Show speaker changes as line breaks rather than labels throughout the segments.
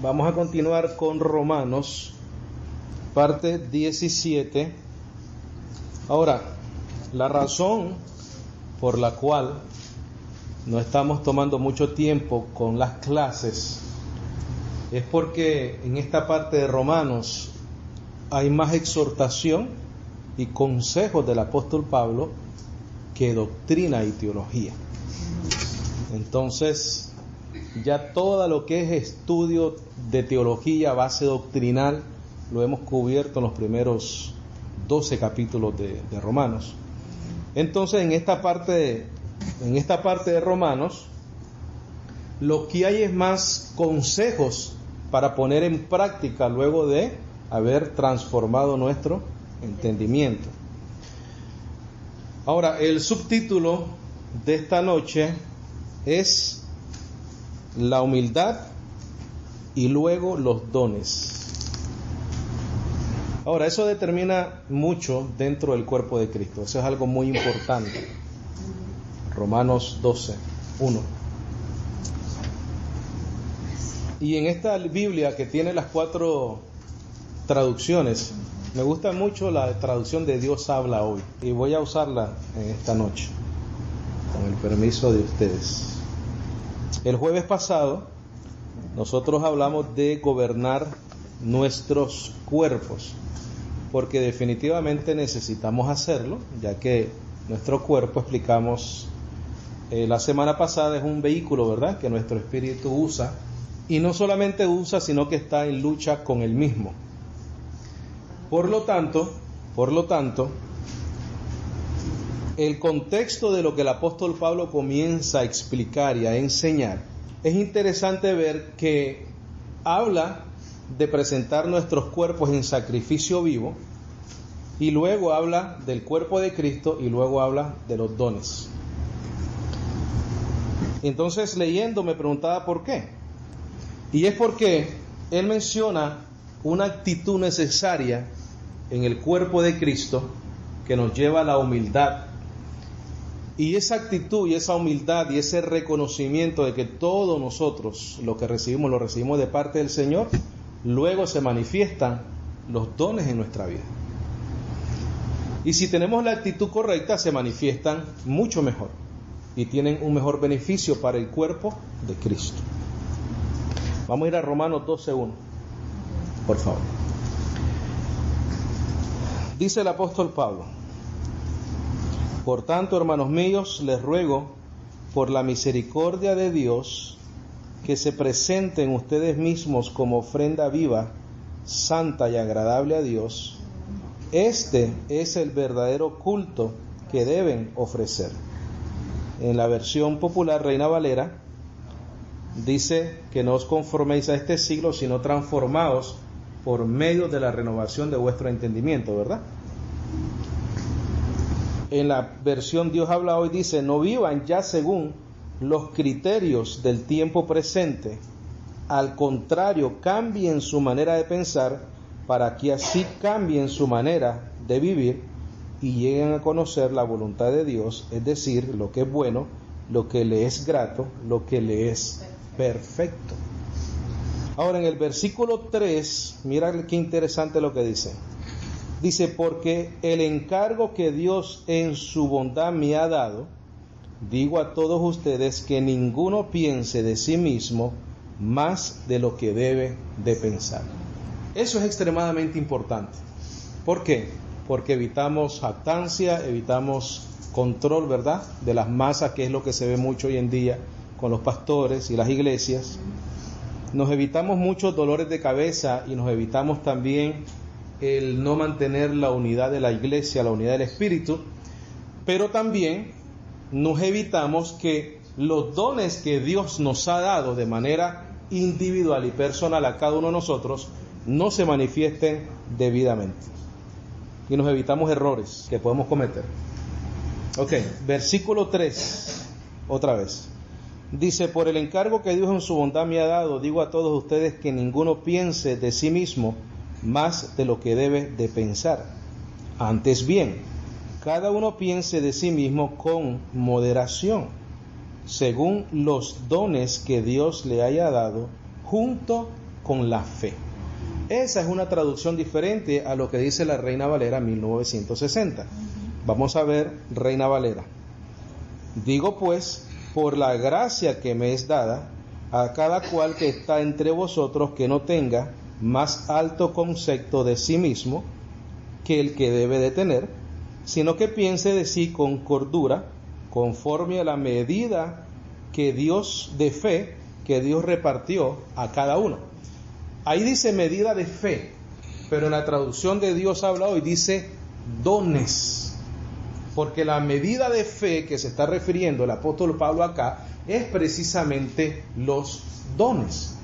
Vamos a continuar con Romanos, parte 17. Ahora, la razón por la cual no estamos tomando mucho tiempo con las clases es porque en esta parte de Romanos hay más exhortación y consejos del apóstol Pablo que doctrina y teología. Entonces, ya todo lo que es estudio de teología, base doctrinal, lo hemos cubierto en los primeros 12 capítulos de Romanos. Entonces, en esta parte de Romanos, lo que hay es más consejos para poner en práctica luego de haber transformado nuestro entendimiento. Ahora, el subtítulo de esta noche es la humildad y luego los dones. Ahora, eso determina mucho dentro del cuerpo de Cristo. Eso es algo muy importante. Romanos 12, 1. Y en esta Biblia que tiene las 4 traducciones, me gusta mucho la traducción de Dios habla hoy. Y voy a usarla en esta noche, con el permiso de ustedes. El jueves pasado nosotros hablamos de gobernar nuestros cuerpos, porque definitivamente necesitamos hacerlo, ya que nuestro cuerpo, explicamos la semana pasada, es un vehículo, ¿verdad?, que nuestro espíritu usa, y no solamente usa, sino que está en lucha con él mismo. Por lo tanto, el contexto de lo que el apóstol Pablo comienza a explicar y a enseñar, es interesante ver que habla de presentar nuestros cuerpos en sacrificio vivo, y luego habla del cuerpo de Cristo, y luego habla de los dones. Entonces, leyendo, me preguntaba por qué. Y es porque él menciona una actitud necesaria en el cuerpo de Cristo que nos lleva a la humildad. Y esa actitud y esa humildad y ese reconocimiento de que todos nosotros lo que recibimos, lo recibimos de parte del Señor, luego se manifiestan los dones en nuestra vida. Y si tenemos la actitud correcta, se manifiestan mucho mejor y tienen un mejor beneficio para el cuerpo de Cristo. Vamos a ir a Romanos 12:1, por favor. Dice el apóstol Pablo: por tanto, hermanos míos, les ruego por la misericordia de Dios que se presenten ustedes mismos como ofrenda viva, santa y agradable a Dios. Este es el verdadero culto que deben ofrecer. En la versión popular Reina Valera dice que no os conforméis a este siglo, sino transformaos por medio de la renovación de vuestro entendimiento, ¿verdad? En la versión Dios habla hoy dice: no vivan ya según los criterios del tiempo presente, al contrario, cambien su manera de pensar para que así cambien su manera de vivir y lleguen a conocer la voluntad de Dios, es decir, lo que es bueno, lo que le es grato, lo que le es perfecto. Ahora, en el versículo 3, mira qué interesante lo que dice. Dice: porque el encargo que Dios en su bondad me ha dado, digo a todos ustedes que ninguno piense de sí mismo más de lo que debe de pensar. Eso es extremadamente importante. ¿Por qué? Porque evitamos jactancia, evitamos control, ¿verdad?, de las masas, que es lo que se ve mucho hoy en día con los pastores y las iglesias. Nos evitamos muchos dolores de cabeza y nos evitamos también el no mantener la unidad de la iglesia, la unidad del espíritu, pero también nos evitamos que los dones que Dios nos ha dado de manera individual y personal a cada uno de nosotros no se manifiesten debidamente, y nos evitamos errores que podemos cometer. Ok, versículo 3, otra vez. Dice: por el encargo que Dios en su bondad me ha dado, digo a todos ustedes que ninguno piense de sí mismo más de lo que debe de pensar. Antes bien, cada uno piense de sí mismo con moderación, según los dones que Dios le haya dado, junto con la fe. Esa es una traducción diferente a lo que dice la Reina Valera 1960. Vamos a ver Reina Valera. Digo pues, por la gracia que me es dada, a cada cual que está entre vosotros que no tenga más alto concepto de sí mismo que el que debe de tener, sino que piense de sí con cordura, conforme a la medida que Dios de fe, que Dios repartió a cada uno. Ahí dice medida de fe, pero en la traducción de Dios habla hoy dice dones, porque la medida de fe que se está refiriendo el apóstol Pablo acá es precisamente los dones.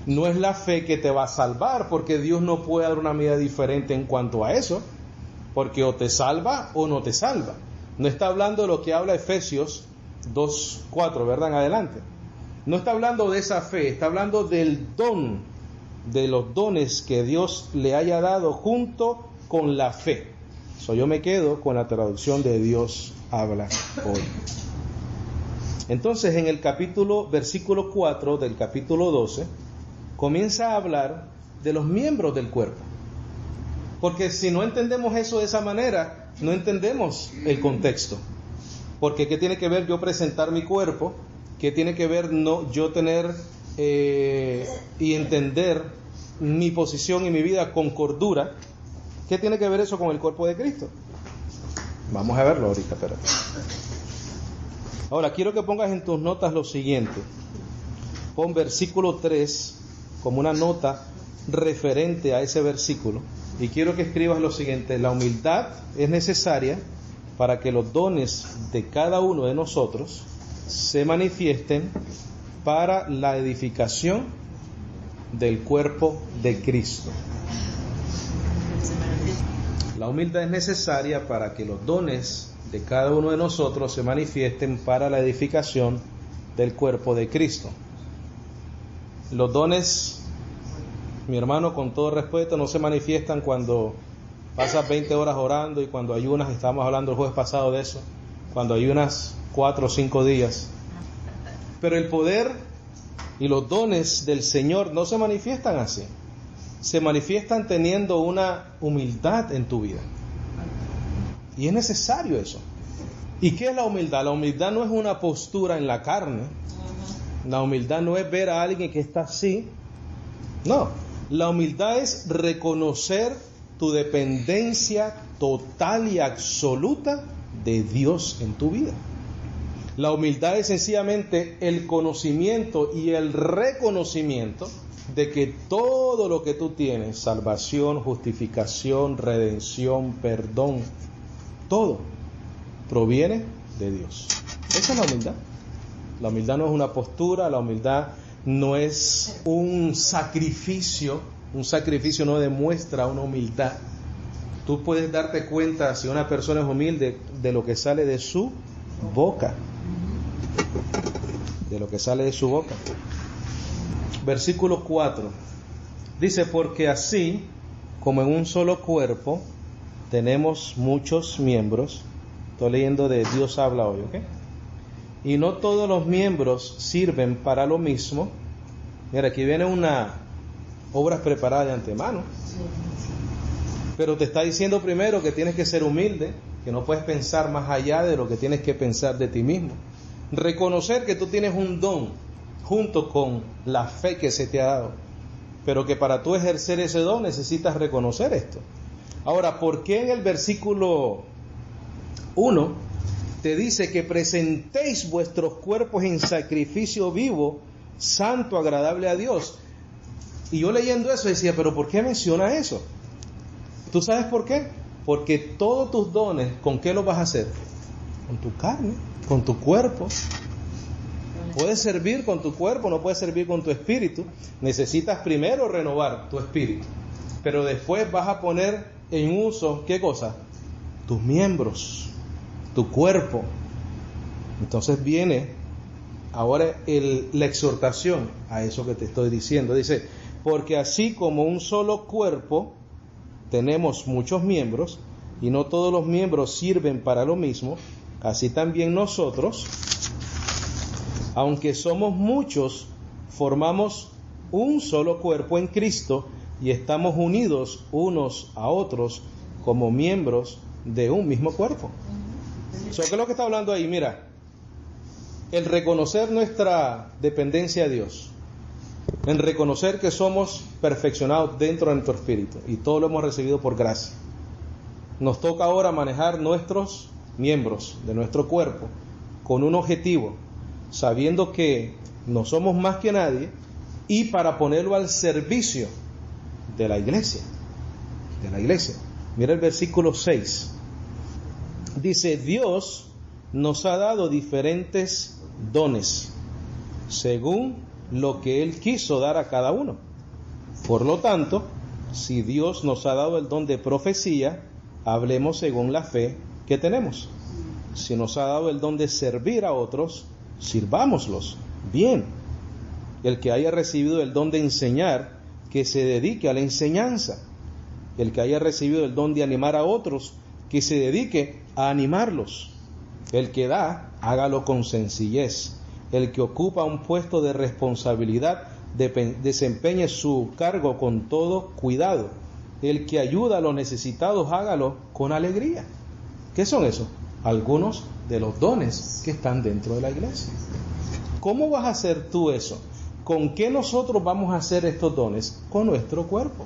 No es la fe que te va a salvar, porque Dios no puede dar una medida diferente en cuanto a eso, porque o te salva o no te salva. No está hablando de lo que habla Efesios 2:4, ¿verdad? En adelante. No está hablando de esa fe, está hablando del don, de los dones que Dios le haya dado junto con la fe. Yo me quedo con la traducción de Dios habla hoy. Entonces, en el versículo 4 del capítulo 12, comienza a hablar de los miembros del cuerpo. Porque si no entendemos eso de esa manera, no entendemos el contexto. Porque ¿qué tiene que ver yo presentar mi cuerpo? ¿Qué tiene que ver yo tener y entender mi posición y mi vida con cordura? ¿Qué tiene que ver eso con el cuerpo de Cristo? Vamos a verlo ahorita, espérate. Ahora, quiero que pongas en tus notas lo siguiente. Pon versículo 3 como una nota referente a ese versículo. Y quiero que escribas lo siguiente: la humildad es necesaria para que los dones de cada uno de nosotros se manifiesten para la edificación del cuerpo de Cristo. La humildad es necesaria para que los dones de cada uno de nosotros se manifiesten para la edificación del cuerpo de Cristo. Los dones, mi hermano, con todo respeto, no se manifiestan cuando pasas 20 horas orando y cuando ayunas. Estábamos hablando el jueves pasado de eso, cuando ayunas 4 o 5 días. Pero el poder y los dones del Señor no se manifiestan así. Se manifiestan teniendo una humildad en tu vida. Y es necesario eso. ¿Y qué es la humildad? La humildad no es una postura en la carne. La humildad no es ver a alguien que está así. No. La humildad es reconocer tu dependencia total y absoluta de Dios en tu vida. La humildad es sencillamente el conocimiento y el reconocimiento de que todo lo que tú tienes, salvación, justificación, redención, perdón, todo proviene de Dios. Esa es la humildad. La humildad no es una postura, la humildad no es un sacrificio. Un sacrificio no demuestra una humildad. Tú puedes darte cuenta si una persona es humilde de lo que sale de su boca. De lo que sale de su boca. Versículo 4. Dice, porque así como en un solo cuerpo tenemos muchos miembros. Estoy leyendo de Dios habla hoy, ¿ok? Y no todos los miembros sirven para lo mismo. Mira, aquí viene una obra preparada de antemano. Pero te está diciendo primero que tienes que ser humilde, que no puedes pensar más allá de lo que tienes que pensar de ti mismo. Reconocer que tú tienes un don junto con la fe que se te ha dado, pero que para tú ejercer ese don necesitas reconocer esto. Ahora, ¿por qué en el versículo 1 te dice que presentéis vuestros cuerpos en sacrificio vivo, santo, agradable a Dios? Y yo leyendo eso decía, ¿pero por qué menciona eso? ¿Tú sabes por qué? Porque todos tus dones, ¿con qué los vas a hacer? Con tu carne, con tu cuerpo. Puedes servir con tu cuerpo, no puedes servir con tu espíritu. Necesitas primero renovar tu espíritu, pero después vas a poner en uso, ¿qué cosa? Tus miembros, tu cuerpo. Entonces viene ahora la exhortación a eso que te estoy diciendo. Dice, porque así como un solo cuerpo tenemos muchos miembros, y no todos los miembros sirven para lo mismo, así también nosotros, aunque somos muchos, formamos un solo cuerpo en Cristo y estamos unidos unos a otros como miembros de un mismo cuerpo. ¿Qué es lo que está hablando ahí? Mira, el reconocer nuestra dependencia a Dios, en reconocer que somos perfeccionados dentro de nuestro espíritu y todo lo hemos recibido por gracia. Nos toca ahora manejar nuestros miembros de nuestro cuerpo con un objetivo, sabiendo que no somos más que nadie, y para ponerlo al servicio de la iglesia. Mira el versículo 6. Dice: Dios nos ha dado diferentes dones, según lo que Él quiso dar a cada uno. Por lo tanto, si Dios nos ha dado el don de profecía, hablemos según la fe que tenemos. Si nos ha dado el don de servir a otros, sirvámoslos bien. El que haya recibido el don de enseñar, que se dedique a la enseñanza. El que haya recibido el don de animar a otros, que se dedique a animarlos. El que da, hágalo con sencillez. El que ocupa un puesto de responsabilidad, desempeñe su cargo con todo cuidado. El que ayuda a los necesitados, hágalo con alegría. ¿Qué son esos? Algunos de los dones que están dentro de la iglesia. ¿Cómo vas a hacer tú eso? ¿Con qué nosotros vamos a hacer estos dones? Con nuestro cuerpo.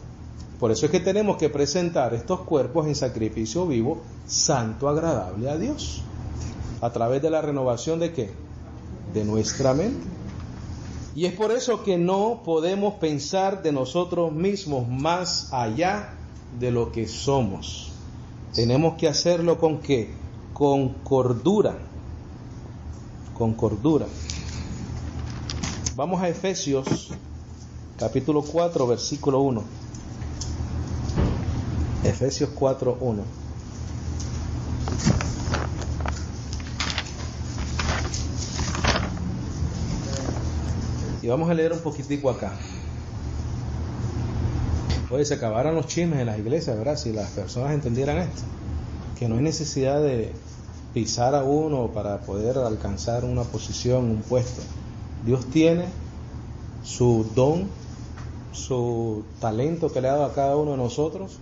Por eso es que tenemos que presentar estos cuerpos en sacrificio vivo, santo, agradable a Dios. ¿A través de la renovación de qué? De nuestra mente. Y es por eso que no podemos pensar de nosotros mismos más allá de lo que somos. Tenemos que hacerlo ¿con qué? Con cordura. Con cordura. Vamos a Efesios capítulo 4, versículo 1. Efesios 4, 1. Y vamos a leer un poquitico acá. Oye, se acabaran los chismes en las iglesias, ¿verdad? Si las personas entendieran esto, que no hay necesidad de pisar a uno para poder alcanzar una posición, un puesto. Dios tiene su don, su talento que le ha dado a cada uno de nosotros,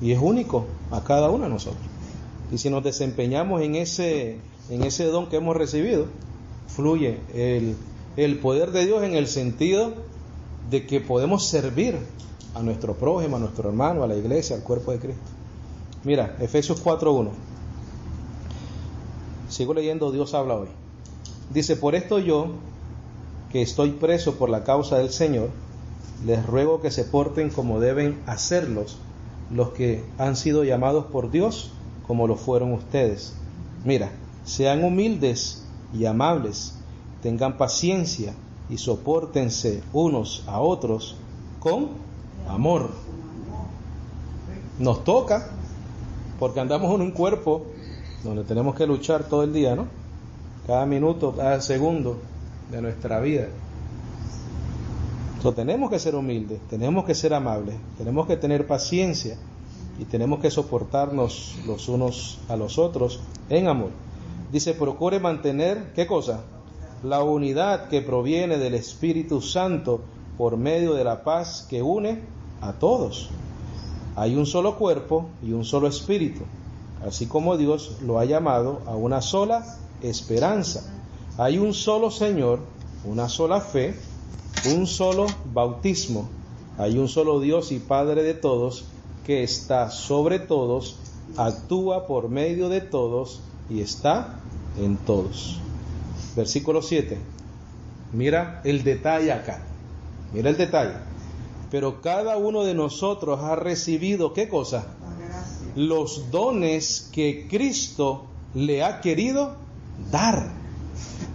y es único a cada uno de nosotros. Y si nos desempeñamos en ese don que hemos recibido, fluye el poder de Dios, en el sentido de que podemos servir a nuestro prójimo, a nuestro hermano, a la iglesia, al cuerpo de Cristo. Mira, Efesios 4:1. Sigo leyendo, Dios habla hoy. Dice: por esto yo, que estoy preso por la causa del Señor, les ruego que se porten como deben hacerlos los que han sido llamados por Dios, como lo fueron ustedes. Mira, sean humildes y amables, tengan paciencia y sopórtense unos a otros con amor. Nos toca, porque andamos en un cuerpo donde tenemos que luchar todo el día, ¿no? Cada minuto, cada segundo de nuestra vida. Entonces tenemos que ser humildes, tenemos que ser amables, tenemos que tener paciencia y tenemos que soportarnos los unos a los otros en amor. Dice: procure mantener, ¿qué cosa? La unidad que proviene del Espíritu Santo por medio de la paz que une a todos. Hay un solo cuerpo y un solo espíritu, así como Dios lo ha llamado a una sola esperanza. Hay un solo Señor, una sola fe, un solo bautismo. Hay un solo Dios y Padre de todos, que está sobre todos, actúa por medio de todos y está en todos. Versículo 7. Mira el detalle acá. Mira el detalle. Pero cada uno de nosotros ha recibido, ¿qué cosa? Los dones que Cristo le ha querido dar.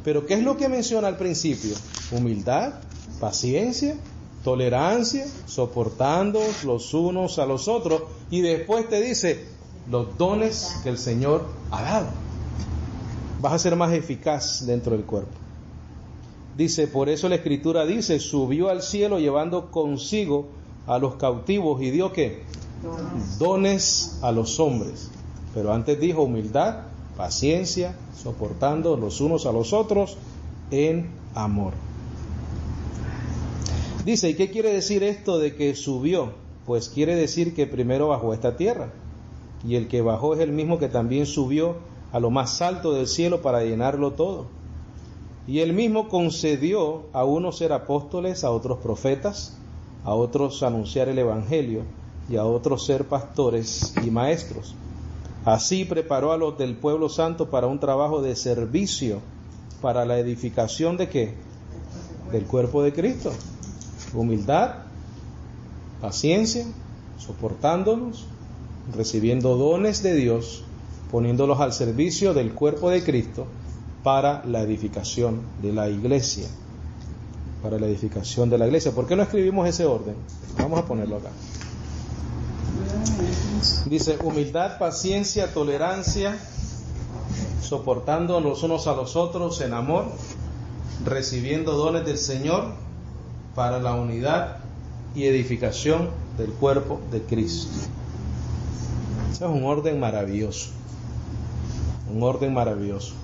Pero ¿qué es lo que menciona al principio? Humildad, paciencia, tolerancia, soportándoos los unos a los otros. Y después te dice los dones que el Señor ha dado. Vas a ser más eficaz dentro del cuerpo. Dice: por eso la Escritura dice: subió al cielo llevando consigo a los cautivos y dio ¿qué? Dones a los hombres. Pero antes dijo humildad, paciencia, soportando los unos a los otros en amor. Dice, ¿y qué quiere decir esto de que subió? Pues quiere decir que primero bajó a esta tierra, y el que bajó es el mismo que también subió a lo más alto del cielo para llenarlo todo. Y él mismo concedió a unos ser apóstoles, a otros profetas, a otros anunciar el evangelio, y a otros ser pastores y maestros. Así preparó a los del pueblo santo para un trabajo de servicio, para la edificación ¿de qué? Del cuerpo de Cristo. Humildad, paciencia, soportándolos, recibiendo dones de Dios, poniéndolos al servicio del cuerpo de Cristo para la edificación de la iglesia. Para la edificación de la iglesia. ¿Por qué no escribimos ese orden? Vamos a ponerlo acá. Dice, humildad, paciencia, tolerancia, soportando los unos a los otros en amor, recibiendo dones del Señor para la unidad y edificación del cuerpo de Cristo. Ese es un orden maravilloso. Un orden maravilloso.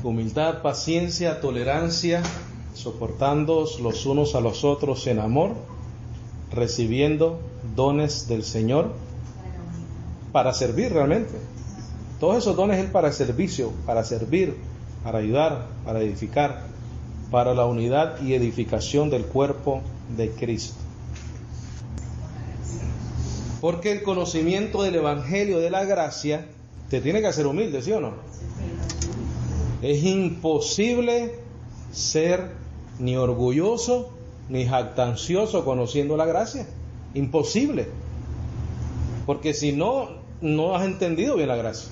Humildad, paciencia, tolerancia, soportando los unos a los otros en amor, recibiendo dones del Señor para servir realmente. Todos esos dones es para servicio, para servir, para ayudar, para edificar, para la unidad y edificación del cuerpo de Cristo. Porque el conocimiento del Evangelio de la gracia te tiene que hacer humilde, ¿sí o no? Es imposible ser ni orgulloso ni jactancioso conociendo la gracia. Imposible. Porque si no, no has entendido bien la gracia.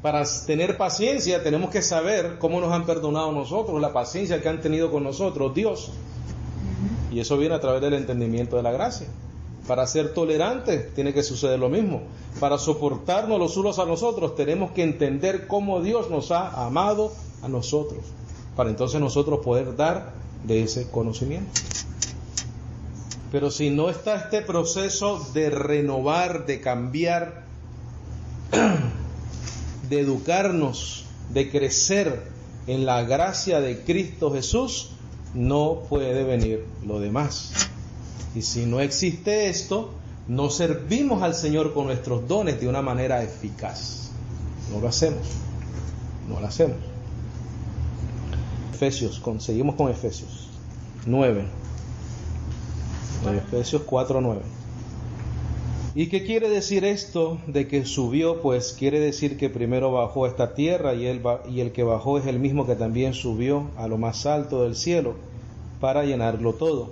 Para tener paciencia tenemos que saber cómo nos han perdonado nosotros, la paciencia que han tenido con nosotros Dios. Y eso viene a través del entendimiento de la gracia. Para ser tolerantes tiene que suceder lo mismo. Para soportarnos los unos a los otros tenemos que entender cómo Dios nos ha amado a nosotros. Para entonces nosotros poder dar de ese conocimiento. Pero si no está este proceso de renovar, de cambiar, de educarnos, de crecer en la gracia de Cristo Jesús, no puede venir lo demás. Y si no existe esto, no servimos al Señor con nuestros dones de una manera eficaz. No lo hacemos. No lo hacemos. Seguimos con Efesios 9. Efesios 4:9. ¿Y qué quiere decir esto de que subió? Pues quiere decir que primero bajó a esta tierra y el que bajó es el mismo que también subió a lo más alto del cielo para llenarlo todo.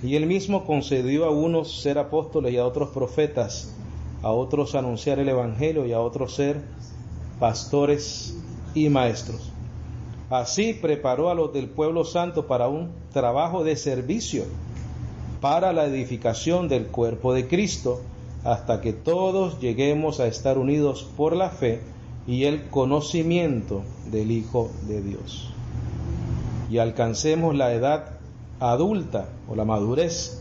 Y él mismo concedió a unos ser apóstoles y a otros profetas, a otros anunciar el evangelio y a otros ser pastores y maestros. Así preparó a los del pueblo santo para un trabajo de servicio, para la edificación del cuerpo de Cristo, hasta que todos lleguemos a estar unidos por la fe y el conocimiento del Hijo de Dios, y alcancemos la edad adulta o la madurez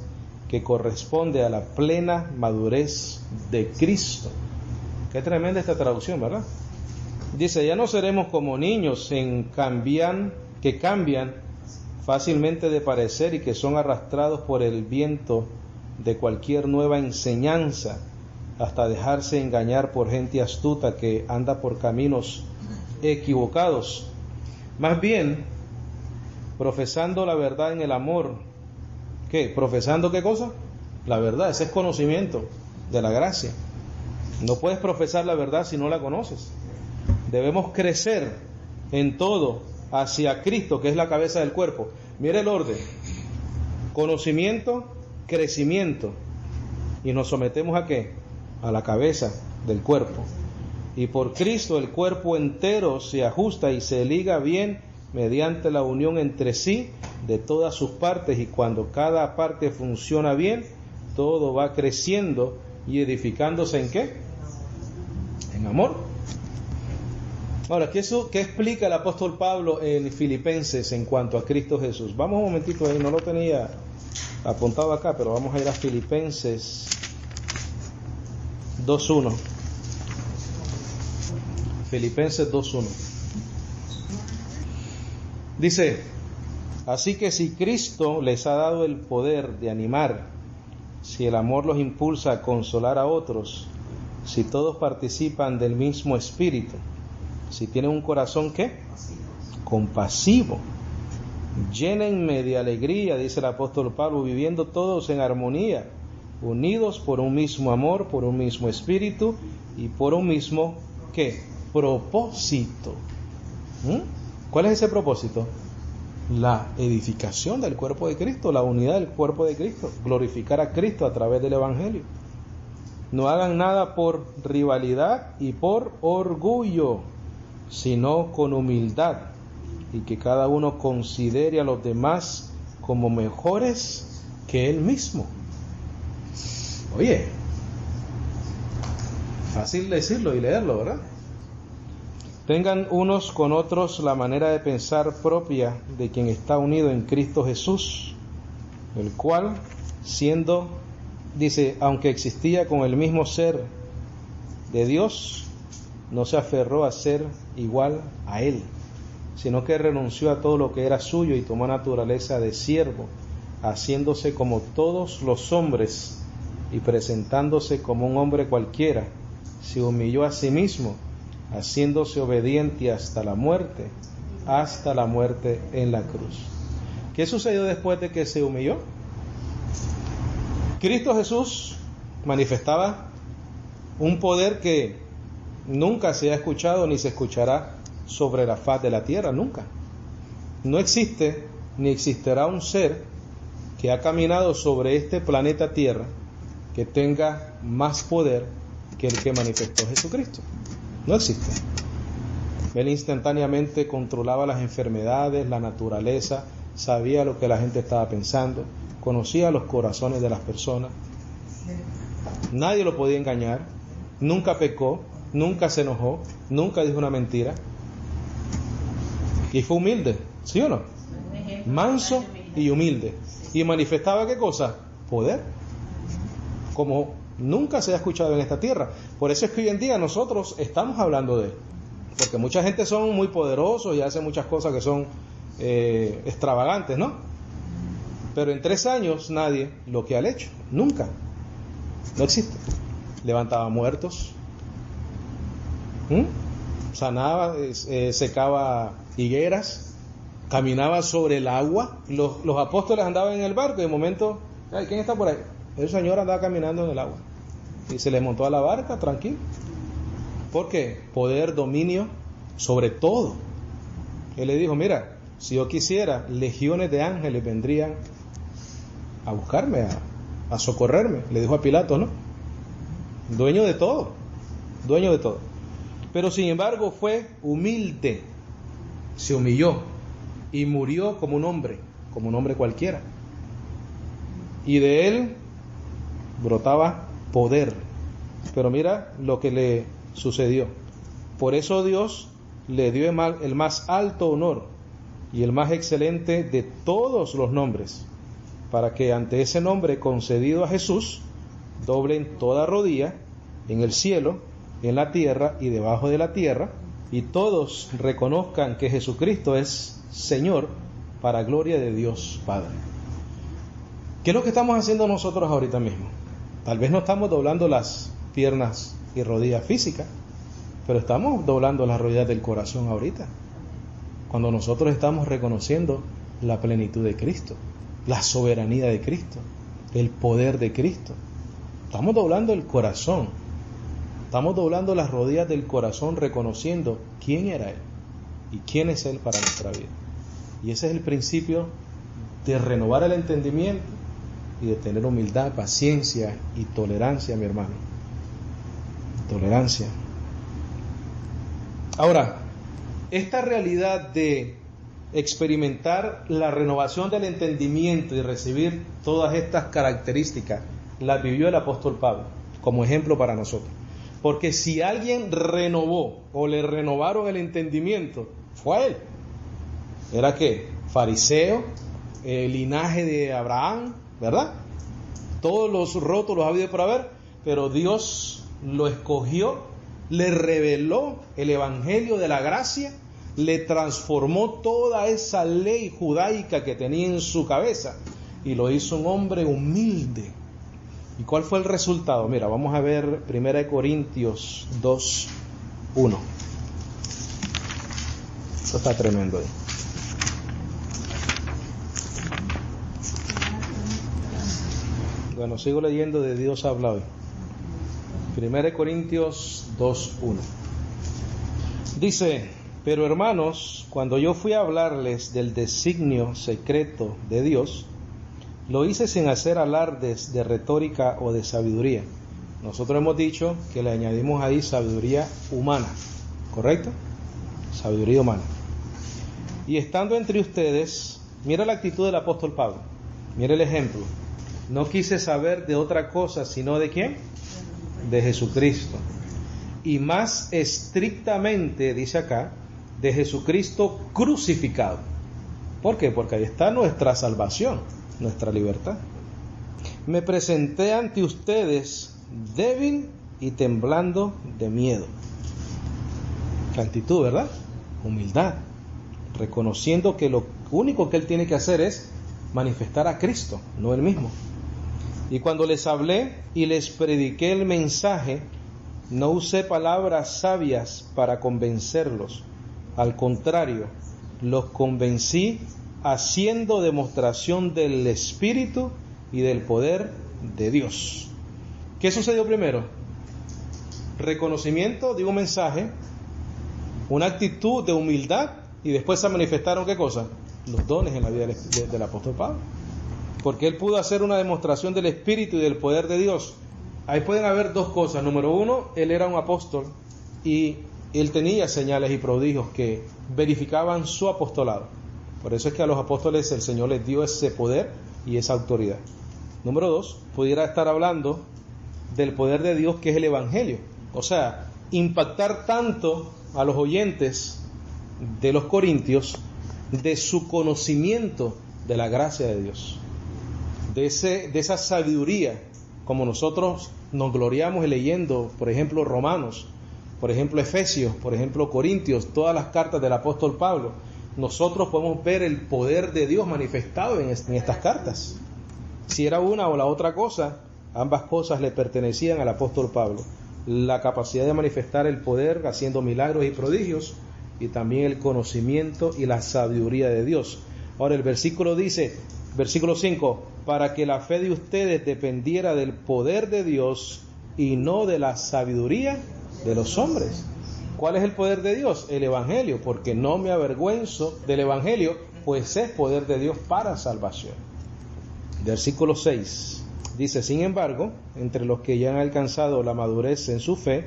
que corresponde a la plena madurez de Cristo. Qué tremenda esta traducción, ¿verdad? Dice, ya no seremos como niños que cambian fácilmente de parecer y que son arrastrados por el viento de cualquier nueva enseñanza, hasta dejarse engañar por gente astuta que anda por caminos equivocados. Más bien, profesando la verdad en el amor. ¿Qué? ¿Profesando qué cosa? La verdad, ese es conocimiento de la gracia. No puedes profesar la verdad si no la conoces. Debemos crecer en todo hacia Cristo, que es la cabeza del cuerpo. Mire el orden: conocimiento, crecimiento, y nos sometemos ¿a qué? A la cabeza del cuerpo. Y por Cristo el cuerpo entero se ajusta y se liga bien mediante la unión entre sí de todas sus partes, y cuando cada parte funciona bien, todo va creciendo y edificándose ¿en qué? En amor. Ahora, ¿qué explica el apóstol Pablo en Filipenses en cuanto a Cristo Jesús? Vamos un momentito ahí, no lo tenía apuntado acá, pero vamos a ir a Filipenses 2:1. Filipenses 2:1. Dice, Así que si Cristo les ha dado el poder de animar, si el amor los impulsa a consolar a otros, si todos participan del mismo espíritu, si tienen un corazón ¿qué? Compasivo, llénenme de alegría, dice el apóstol Pablo, viviendo todos en armonía, unidos por un mismo amor, por un mismo espíritu y por un mismo ¿qué? Propósito. ¿Cuál es ese propósito? La edificación del cuerpo de Cristo, la unidad del cuerpo de Cristo, glorificar a Cristo a través del Evangelio. No hagan nada por rivalidad y por orgullo, sino con humildad, y que cada uno considere a los demás como mejores que él mismo. Oye, fácil decirlo y leerlo, ¿verdad? Tengan unos con otros la manera de pensar propia de quien está unido en Cristo Jesús, el cual, siendo, dice, aunque existía con el mismo ser de Dios, no se aferró a ser igual a Él, sino que renunció a todo lo que era suyo y tomó naturaleza de siervo, haciéndose como todos los hombres y presentándose como un hombre cualquiera, se humilló a sí mismo, haciéndose obediente hasta la muerte en la cruz. ¿Qué sucedió después de que se humilló? Cristo Jesús manifestaba un poder que nunca se ha escuchado ni se escuchará sobre la faz de la tierra, nunca. No existe ni existirá un ser que ha caminado sobre este planeta Tierra que tenga más poder que el que manifestó Jesucristo. No existe. Él instantáneamente controlaba las enfermedades, la naturaleza, sabía lo que la gente estaba pensando, conocía los corazones de las personas. Nadie lo podía engañar, nunca pecó, nunca se enojó, nunca dijo una mentira. Y fue humilde, ¿sí o no? Manso y humilde. Y manifestaba ¿qué cosa? Poder. Como nunca se ha escuchado en esta tierra. Por eso es que hoy en día nosotros estamos hablando de él. Porque mucha gente son muy poderosos y hacen muchas cosas que son extravagantes, ¿no? Pero en 3 años nadie lo que ha hecho. Nunca. No existe. Levantaba muertos. Sanaba, secaba higueras. Caminaba sobre el agua. Los apóstoles andaban en el barco y de momento, ay, ¿quién está por ahí? El Señor andaba caminando en el agua. Y se les montó a la barca, tranquilo. ¿Por qué? Poder, dominio sobre todo. Él le dijo, mira, si yo quisiera, legiones de ángeles vendrían a buscarme, a socorrerme. Le dijo a Pilato, ¿no? Dueño de todo. Dueño de todo. Pero sin embargo fue humilde. Se humilló y murió como un hombre cualquiera. Y de él brotaba poder. Pero mira lo que le sucedió. Por eso Dios le dio el más alto honor y el más excelente de todos los nombres, para que ante ese nombre concedido a Jesús doblen toda rodilla en el cielo, en la tierra y debajo de la tierra, y todos reconozcan que Jesucristo es Señor, para gloria de Dios Padre. ¿Qué es lo que estamos haciendo nosotros ahorita mismo? Tal vez no estamos doblando las piernas y rodillas físicas, pero estamos doblando las rodillas del corazón ahorita, cuando nosotros estamos reconociendo la plenitud de Cristo, la soberanía de Cristo, el poder de Cristo. Estamos doblando el corazón, estamos doblando las rodillas del corazón, reconociendo quién era Él y quién es Él para nuestra vida. Y ese es el principio de renovar el entendimiento y de tener humildad, paciencia y tolerancia, mi hermano. Tolerancia. Ahora, esta realidad de experimentar la renovación del entendimiento y recibir todas estas características, las vivió el apóstol Pablo como ejemplo para nosotros. Porque si alguien renovó o le renovaron el entendimiento, fue a él. ¿Era qué? Fariseo, linaje de Abraham, ¿verdad? Todos los rótulos habidos por haber, pero Dios lo escogió, le reveló el evangelio de la gracia, le transformó toda esa ley judaica que tenía en su cabeza y lo hizo un hombre humilde. ¿Y cuál fue el resultado? Mira, vamos a ver 1 Corintios 2:1. Esto está tremendo ahí. Bueno, sigo leyendo de Dios habla hoy. 1 Corintios 2:1. Dice: pero hermanos, cuando yo fui a hablarles del designio secreto de Dios, lo hice sin hacer alardes de retórica o de sabiduría. Nosotros hemos dicho que le añadimos ahí sabiduría humana, ¿correcto? Sabiduría humana. Y estando entre ustedes, mira la actitud del apóstol Pablo, mira el ejemplo. No quise saber de otra cosa, sino ¿de quién? De Jesucristo. Y más estrictamente, dice acá, de Jesucristo crucificado. ¿Por qué? Porque ahí está nuestra salvación, nuestra libertad. Me presenté ante ustedes débil y temblando de miedo. Qué actitud, ¿verdad? Humildad. Reconociendo que lo único que él tiene que hacer es manifestar a Cristo, no él mismo. Y cuando les hablé y les prediqué el mensaje, no usé palabras sabias para convencerlos. Al contrario, los convencí haciendo demostración del Espíritu y del poder de Dios. ¿Qué sucedió primero? Reconocimiento de un mensaje, una actitud de humildad, y después se manifestaron ¿qué cosa? Los dones en la vida del apóstol Pablo. Porque él pudo hacer una demostración del Espíritu y del poder de Dios. Ahí pueden haber dos cosas. Número uno, él era un apóstol y él tenía señales y prodigios que verificaban su apostolado. Por eso es que a los apóstoles el Señor les dio ese poder y esa autoridad. Número dos, pudiera estar hablando del poder de Dios, que es el Evangelio. O sea, impactar tanto a los oyentes de los Corintios de su conocimiento de la gracia de Dios, de esa sabiduría, como nosotros nos gloriamos leyendo, por ejemplo, Romanos, por ejemplo, Efesios, por ejemplo, Corintios, todas las cartas del apóstol Pablo. Nosotros podemos ver el poder de Dios manifestado en estas cartas. Si era una o la otra cosa, ambas cosas le pertenecían al apóstol Pablo. La capacidad de manifestar el poder haciendo milagros y prodigios, y también el conocimiento y la sabiduría de Dios. Ahora el versículo dice, versículo 5, para que la fe de ustedes dependiera del poder de Dios y no de la sabiduría de los hombres. ¿Cuál es el poder de Dios? El Evangelio, porque no me avergüenzo del Evangelio, pues es poder de Dios para salvación. Versículo 6 dice, sin embargo, entre los que ya han alcanzado la madurez en su fe,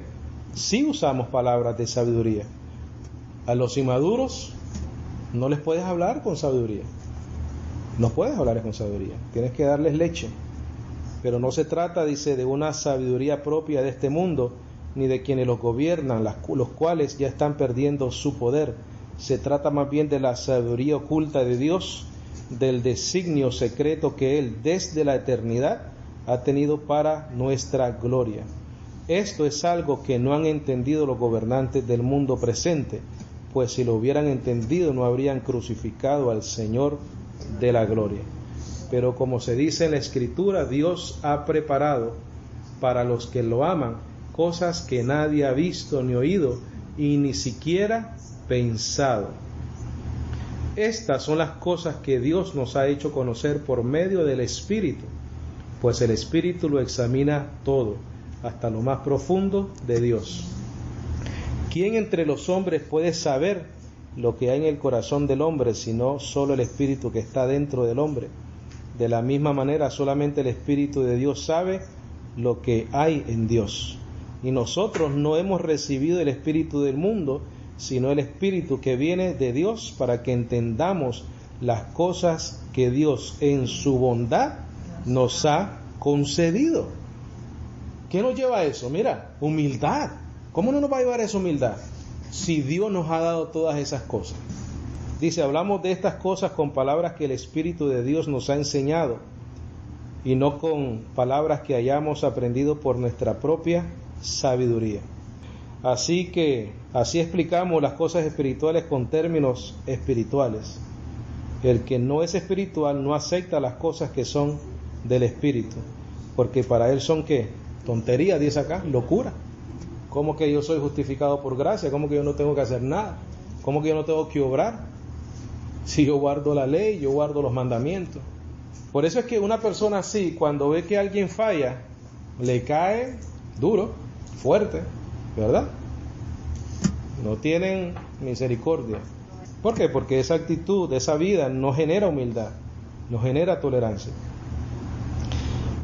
sí usamos palabras de sabiduría. A los inmaduros no les puedes hablar con sabiduría. No puedes hablar con sabiduría. Tienes que darles leche. Pero no se trata, dice, de una sabiduría propia de este mundo, ni de quienes los gobiernan, los cuales ya están perdiendo su poder. Se trata más bien de la sabiduría oculta de Dios, del designio secreto que Él desde la eternidad ha tenido para nuestra gloria. Esto es algo que no han entendido los gobernantes del mundo presente, pues si lo hubieran entendido no habrían crucificado al Señor de la gloria. Pero como se dice en la Escritura, Dios ha preparado para los que lo aman cosas que nadie ha visto ni oído y ni siquiera pensado. Estas son las cosas que Dios nos ha hecho conocer por medio del Espíritu, pues el Espíritu lo examina todo, hasta lo más profundo de Dios. ¿Quién entre los hombres puede saber lo que hay en el corazón del hombre, sino solo el Espíritu que está dentro del hombre? De la misma manera, solamente el Espíritu de Dios sabe lo que hay en Dios. Y nosotros no hemos recibido el Espíritu del mundo, sino el Espíritu que viene de Dios, para que entendamos las cosas que Dios en su bondad nos ha concedido. ¿Qué nos lleva a eso? Mira, humildad. ¿Cómo no nos va a llevar a esa humildad? Si Dios nos ha dado todas esas cosas. Dice, hablamos de estas cosas con palabras que el Espíritu de Dios nos ha enseñado, y no con palabras que hayamos aprendido por nuestra propia sabiduría. Así explicamos las cosas espirituales con términos espirituales. El que no es espiritual no acepta las cosas que son del espíritu, porque para él son ¿qué? Tonterías, dice acá, locura. ¿Cómo que yo soy justificado por gracia? ¿Cómo que yo no tengo que hacer nada? ¿Cómo que yo no tengo que obrar? Si yo guardo la ley, yo guardo los mandamientos. Por eso es que una persona así, cuando ve que alguien falla, le cae duro, fuerte, ¿verdad? No tienen misericordia. ¿Por qué? Porque esa actitud, esa vida no genera humildad, no genera tolerancia.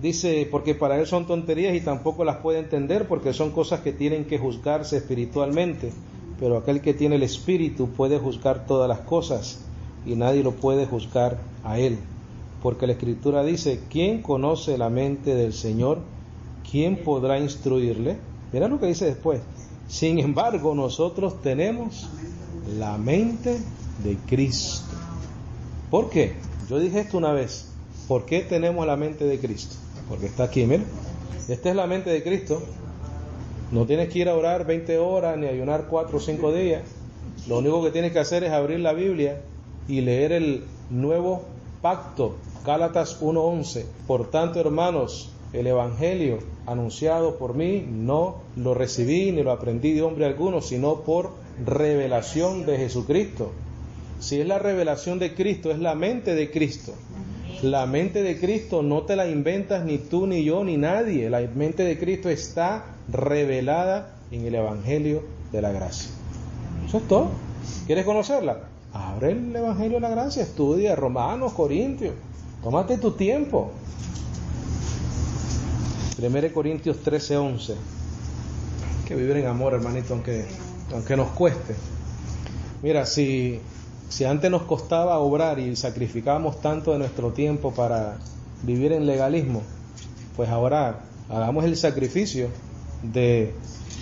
Dice, porque para él son tonterías y tampoco las puede entender, porque son cosas que tienen que juzgarse espiritualmente. Pero aquel que tiene el espíritu puede juzgar todas las cosas, y nadie lo puede juzgar a él. Porque la Escritura dice, ¿quién conoce la mente del Señor? ¿Quién podrá instruirle? Mira lo que dice después. Sin embargo, nosotros tenemos la mente de Cristo. ¿Por qué? Yo dije esto una vez. ¿Por qué tenemos la mente de Cristo? Porque está aquí, mira. Esta es la mente de Cristo. No tienes que ir a orar 20 horas ni ayunar 4 o 5 días. Lo único que tienes que hacer es abrir la Biblia y leer el nuevo pacto, Gálatas 1:11. Por tanto, hermanos, el evangelio anunciado por mí no lo recibí ni lo aprendí de hombre alguno, sino por revelación de Jesucristo. Si es la revelación de Cristo, es la mente de Cristo. La mente de Cristo no te la inventas ni tú, ni yo, ni nadie. La mente de Cristo está revelada en el Evangelio de la Gracia. Eso es todo. ¿Quieres conocerla? Abre el Evangelio de la Gracia, estudia Romanos, Corintios. Tómate tu tiempo. 1 Corintios 13:11. Hay que vivir en amor, hermanito, aunque nos cueste. Mira, si antes nos costaba obrar y sacrificábamos tanto de nuestro tiempo para vivir en legalismo, pues ahora hagamos el sacrificio de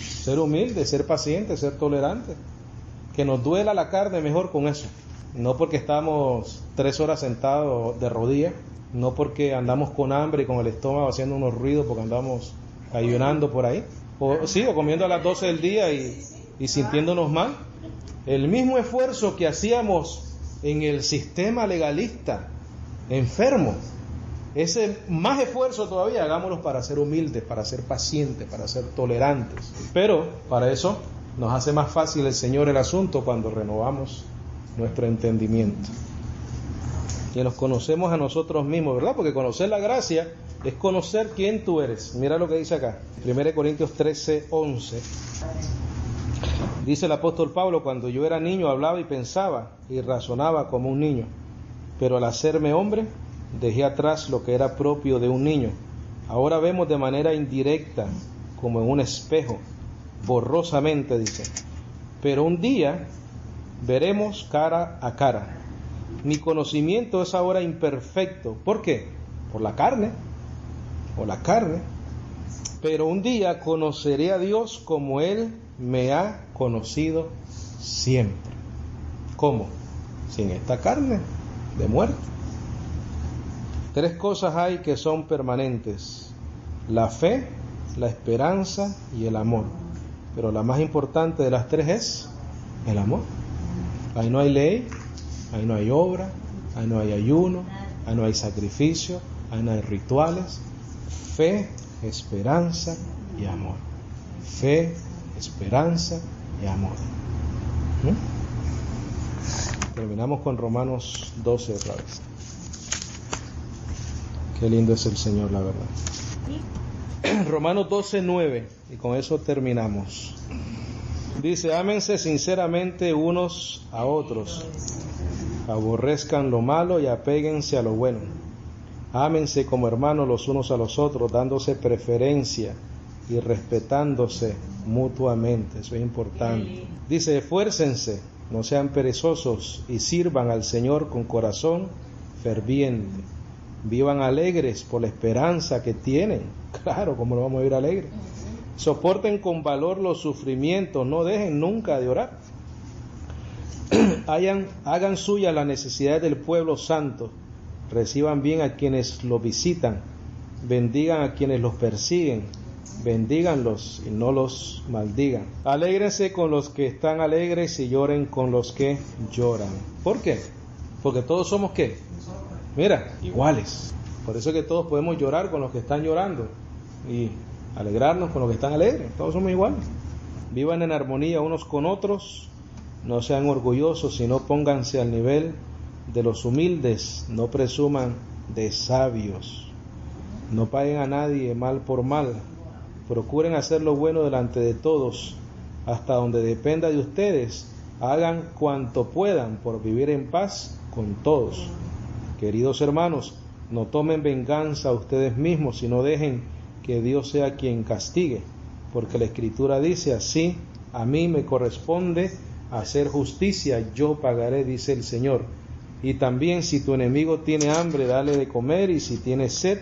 ser humilde, ser paciente, ser tolerante. Que nos duela la carne mejor con eso. No porque estamos 3 horas sentados de rodillas, no porque andamos con hambre y con el estómago haciendo unos ruidos porque andamos ayunando por ahí, o comiendo a las 12 del día y sintiéndonos mal. El mismo esfuerzo que hacíamos en el sistema legalista, enfermo, ese más esfuerzo todavía hagámoslo para ser humildes, para ser pacientes, para ser tolerantes. Pero para eso nos hace más fácil el Señor el asunto cuando renovamos nuestro entendimiento. Y nos conocemos a nosotros mismos, ¿verdad? Porque conocer la gracia es conocer quién tú eres. Mira lo que dice acá, 1 Corintios 13:11. Dice el apóstol Pablo, cuando yo era niño hablaba y pensaba y razonaba como un niño, pero al hacerme hombre dejé atrás lo que era propio de un niño. Ahora vemos de manera indirecta, como en un espejo, borrosamente, dice, pero un día veremos cara a cara. Mi conocimiento es ahora imperfecto. ¿Por qué? Por la carne, pero un día conoceré a Dios como Él me ha conocido siempre. ¿Cómo? Sin esta carne de muerte. 3 cosas hay que son permanentes: la fe, la esperanza y el amor. Pero la más importante de las 3 es el amor. Ahí no hay ley, ahí no hay obra, ahí no hay ayuno, ahí no hay sacrificio, ahí no hay rituales. Fe, esperanza y amor. Fe, esperanza y amor. Terminamos con Romanos 12 otra vez. Qué lindo es el Señor, la verdad. Romanos 12:9, y con eso terminamos. Dice, ámense sinceramente unos a otros, aborrezcan lo malo y apéguense a lo bueno. Ámense como hermanos los unos a los otros, dándose preferencia y respetándose mutuamente. Eso es importante. Dice, esfuércense, no sean perezosos y sirvan al Señor con corazón ferviente. Vivan alegres por la esperanza que tienen. Claro, ¿cómo no vamos a vivir alegres? Soporten con valor los sufrimientos, no dejen nunca de orar. Hagan suya las necesidades del pueblo santo. Reciban bien a quienes los visitan. Bendigan a quienes los persiguen. bendíganlos y no los maldigan. Alégrense con los que están alegres y lloren con los que lloran. ¿Por qué? Porque todos somos ¿qué? Mira, iguales. Por eso es que todos podemos llorar con los que están llorando y alegrarnos con los que están alegres. Todos somos iguales. Vivan en armonía unos con otros. No sean orgullosos, sino pónganse al nivel de los humildes. No presuman de sabios. No paguen a nadie mal por mal. Procuren hacer lo bueno delante de todos. Hasta donde dependa de ustedes, hagan cuanto puedan por vivir en paz con todos. Queridos hermanos, no tomen venganza a ustedes mismos, sino dejen que Dios sea quien castigue, porque la Escritura dice así: a mí me corresponde hacer justicia, yo pagaré, dice el Señor. Y también, si tu enemigo tiene hambre, dale de comer, y si tiene sed,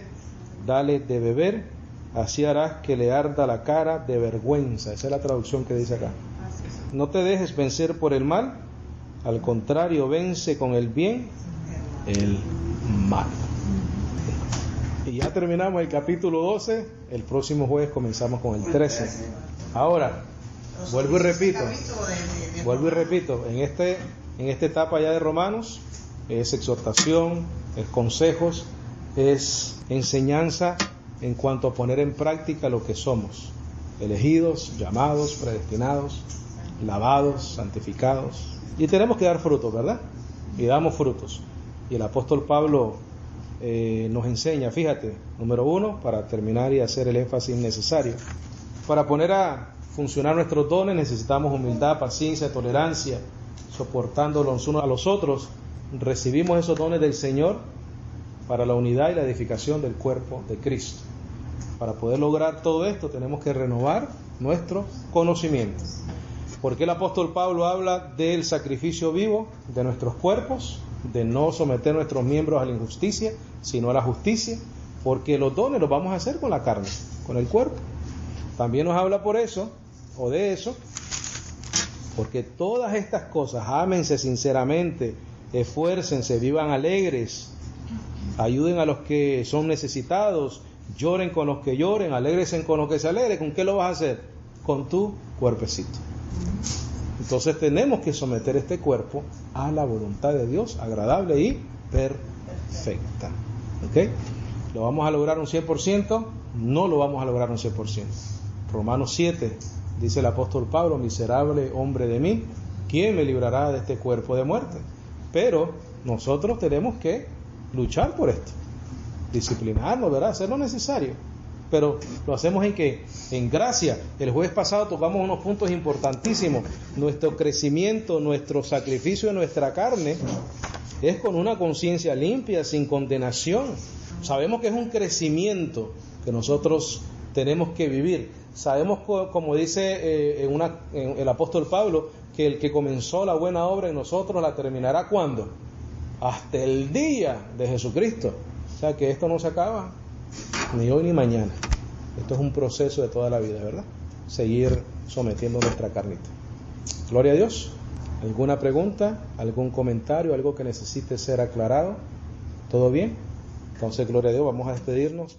dale de beber, así harás que le arda la cara de vergüenza. Esa es la traducción que dice acá. No te dejes vencer por el mal, al contrario, vence con el bien el mal. Y ya terminamos el capítulo 12, el próximo jueves comenzamos con el 13. Ahora, vuelvo y repito, en esta etapa ya de Romanos, es exhortación, es consejos, es enseñanza en cuanto a poner en práctica lo que somos: elegidos, llamados, predestinados, lavados, santificados, y tenemos que dar frutos, ¿verdad? Y damos frutos. Y el apóstol Pablo nos enseña, fíjate, número 1, para terminar y hacer el énfasis necesario, para poner a funcionar nuestros dones necesitamos humildad, paciencia, tolerancia, soportando los unos a los otros. Recibimos esos dones del Señor para la unidad y la edificación del cuerpo de Cristo. Para poder lograr todo esto tenemos que renovar nuestro conocimiento. ¿Por qué el apóstol Pablo habla del sacrificio vivo de nuestros cuerpos? De no someter nuestros miembros a la injusticia, sino a la justicia, porque los dones los vamos a hacer con la carne, con el cuerpo. También nos habla por eso, o de eso, porque todas estas cosas, ámense sinceramente, esfuércense, vivan alegres, ayuden a los que son necesitados, lloren con los que lloren, alégresen con los que se alegren. ¿Con qué lo vas a hacer? Con tu cuerpecito. Entonces tenemos que someter este cuerpo a la voluntad de Dios, agradable y perfecta. ¿Ok? ¿Lo vamos a lograr un 100%? No lo vamos a lograr un 100%. Romanos 7, dice el apóstol Pablo: miserable hombre de mí, ¿quién me librará de este cuerpo de muerte? Pero nosotros tenemos que luchar por esto, disciplinarnos, ¿verdad? Hacer lo necesario. Pero lo hacemos en ¿qué? En gracia. El jueves pasado tocamos unos puntos importantísimos. Nuestro crecimiento, nuestro sacrificio de nuestra carne es con una conciencia limpia, sin condenación. Sabemos que es un crecimiento que nosotros tenemos que vivir. Sabemos, como dice el apóstol Pablo, que el que comenzó la buena obra en nosotros la terminará ¿cuándo? Hasta el día de Jesucristo. O sea que esto no se acaba ni hoy ni mañana. Esto es un proceso de toda la vida, ¿verdad? Seguir sometiendo nuestra carnita. Gloria a Dios. ¿Alguna pregunta? ¿Algún comentario? ¿Algo que necesite ser aclarado? ¿Todo bien? Entonces, gloria a Dios. Vamos a despedirnos.